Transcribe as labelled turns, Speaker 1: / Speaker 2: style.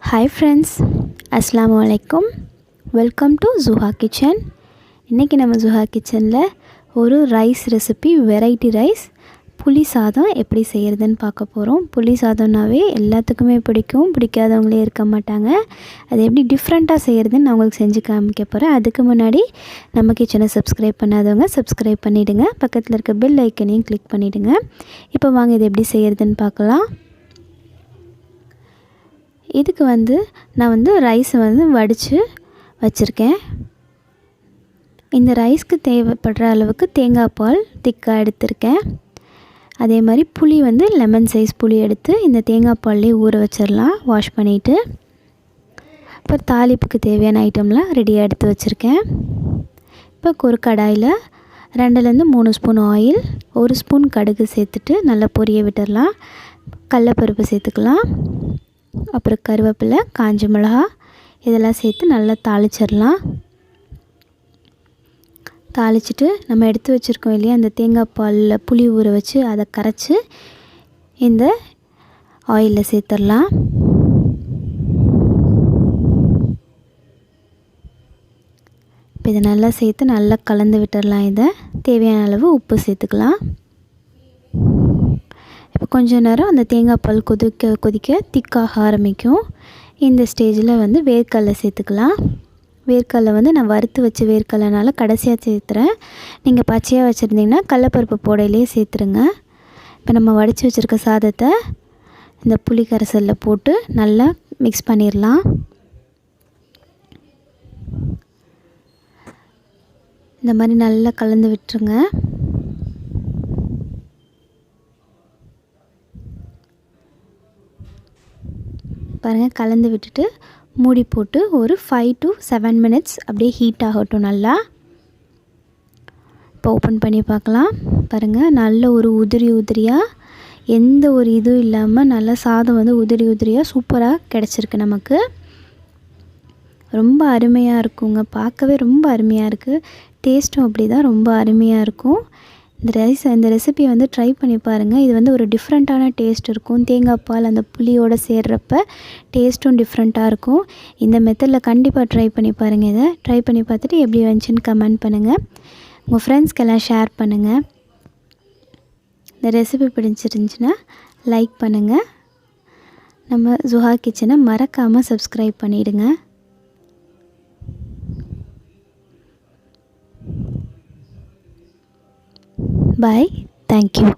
Speaker 1: Hi friends, Assalamu alaikum. Welcome to Zuha Kitchen. இன்றைக்கி நம்ம Zuha Kitchenல ஒரு ரைஸ் ரெசிபி, வெரைட்டி ரைஸ் புளி சாதம் எப்படி செய்கிறதுன்னு பார்க்க போகிறோம். புளி சாதம்னாவே எல்லாத்துக்குமே பிடிக்கும், பிடிக்காதவங்களே இருக்க மாட்டாங்க. அது எப்படி டிஃப்ரெண்ட்டாக செய்கிறதுன்னு நான் உங்களுக்கு செஞ்சு காமிக்க போகிறேன். அதுக்கு முன்னாடி நம்ம கிச்சனை சப்ஸ்கிரைப் பண்ணாதவங்க சப்ஸ்கிரைப் பண்ணிவிடுங்க. பக்கத்தில் இருக்க பெல் ஐக்கனையும் கிளிக் பண்ணிவிடுங்க. இப்போ வாங்க இது எப்படி செய்கிறதுன்னு பார்க்கலாம். இதுக்கு நான் ரைஸை வடித்து வச்சுருக்கேன். இந்த ரைஸ்க்கு தேவைப்படுற அளவுக்கு தேங்காய் பால் திக்காக எடுத்திருக்கேன். அதே மாதிரி புளி லெமன் சைஸ் புளி எடுத்து இந்த தேங்காய் பால்லே ஊற வச்சிடலாம், வாஷ் பண்ணிவிட்டு. இப்போ தாளிப்புக்கு தேவையான ஐட்டம்லாம் ரெடியாக எடுத்து வச்சுருக்கேன். இப்போ ஒரு கடாயில் 2-3 ஸ்பூன் ஆயில், 1 ஸ்பூன் கடுகு சேர்த்துட்டு நல்லா பொரிய விட்டுடலாம். கடலைப்பருப்பு சேர்த்துக்கலாம். அப்புறம் கருவேப்பிலை, காஞ்ச மிளகா இதெல்லாம் சேர்த்து நல்லா தாளிச்சிடலாம். தாளிச்சிட்டு நம்ம எடுத்து வச்சுருக்கோம் இல்லையா, அந்த தேங்காய் பாலில் புளி ஊற வச்சு அதை கரைச்சி இந்த ஆயிலில் சேர்த்துடலாம். இப்போ இதை நல்லா சேர்த்து நல்லா கலந்து விட்டுடலாம். இதை தேவையான அளவு உப்பு சேர்த்துக்கலாம். இப்போ கொஞ்ச நேரம் அந்த தேங்காய் பால் கொதிக்க திக்காக ஆரம்பிக்கும். இந்த ஸ்டேஜில் வேர்க்கடலை சேர்த்துக்கலாம். வேர்க்கடலை நான் வறுத்து வச்ச வேர்க்கடலைனால கடைசியாக சேர்த்துறேன். நீங்கள் பச்சையாக வச்சுருந்தீங்கன்னா கடலைப்பருப்பு போடையிலேயே சேர்த்துருங்க. இப்போ நம்ம வடித்து வச்சுருக்க சாதத்தை இந்த புளி கரைசலில் போட்டு நல்லா மிக்ஸ் பண்ணிடலாம். இந்த மாதிரி நல்லா கலந்து விட்டுருங்க. பாருங்கள், கலந்து விட்டுட்டு மூடி போட்டு ஒரு 5 to 7 மினிட்ஸ் அப்படியே ஹீட் ஆகட்டும் நல்லா. இப்போ ஓப்பன் பண்ணி பார்க்கலாம். பாருங்கள், நல்ல ஒரு உதிரியாக எந்த ஒரு இதுவும் இல்லாமல் நல்லா சாதம் உதிரியாக சூப்பராக கிடச்சிருக்கு நமக்கு. ரொம்ப அருமையாக இருக்குங்க, பார்க்கவே ரொம்ப அருமையாக இருக்குது. டேஸ்ட்டும் அப்படி தான், ரொம்ப அருமையாக இருக்கும். இந்த ரெசிபி ட்ரை பண்ணி பாருங்கள். இது ஒரு டிஃப்ரெண்ட்டான டேஸ்ட் இருக்கும். தேங்காய் பால் அந்த புளியோடு சேர்றப்ப டேஸ்ட்டும் டிஃப்ரெண்ட்டாக இருக்கும். இந்த மெத்தடில் கண்டிப்பாக ட்ரை பண்ணி பாருங்கள். இதை ட்ரை பண்ணி பார்த்துட்டு எப்படி வந்துச்சுன்னு கமெண்ட் பண்ணுங்கள். உங்கள் ஃப்ரெண்ட்ஸ்க்கெல்லாம் ஷேர் பண்ணுங்கள். இந்த ரெசிபி பிடிச்சிருந்துச்சின்னா லைக் பண்ணுங்கள். நம்ம Zuha கிச்சனை மறக்காமல் சப்ஸ்கிரைப் பண்ணிவிடுங்க. Bye. Thank you.